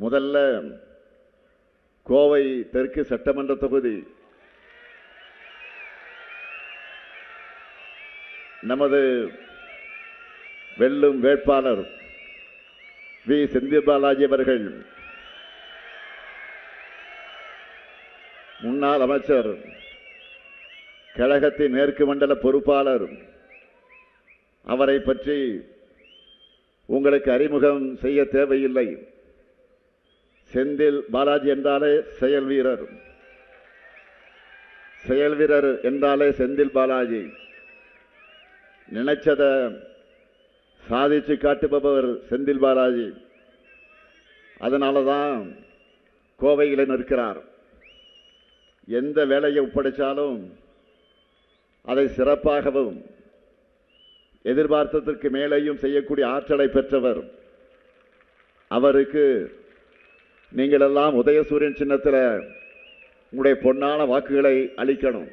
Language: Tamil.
முதல்ல கோவை தெற்கு சட்டமன்ற தொகுதி நமது வெல்லும் வேட்பாளர் வி. செந்தில் பாலாஜி அவர்கள் முன்னாள் அமைச்சர், கழகத்தின் மேற்கு மண்டல பொறுப்பாளர். அவரை பற்றி உங்களுக்கு அறிமுகம் செய்ய தேவையில்லை. செந்தில் பாலாஜி என்றாலே செயல் வீரர், செயல் வீரர் என்றாலே செந்தில் பாலாஜி. நினைச்சத சாதிச்சு காட்டுபவர் செந்தில் பாலாஜி. அதனால தான் கோவையில் நிற்கிறார். எந்த வேலையை ஒப்படைச்சாலும் அதை சிறப்பாகவும் எதிர்பார்த்ததற்கு மேலேயும் செய்யக்கூடிய ஆற்றலை பெற்றவர். அவருக்கு நீங்கள் எல்லாம் உதயசூரியன் சின்னத்தில் உங்களுடைய பொன்னான வாக்குகளை அளிக்கணும்.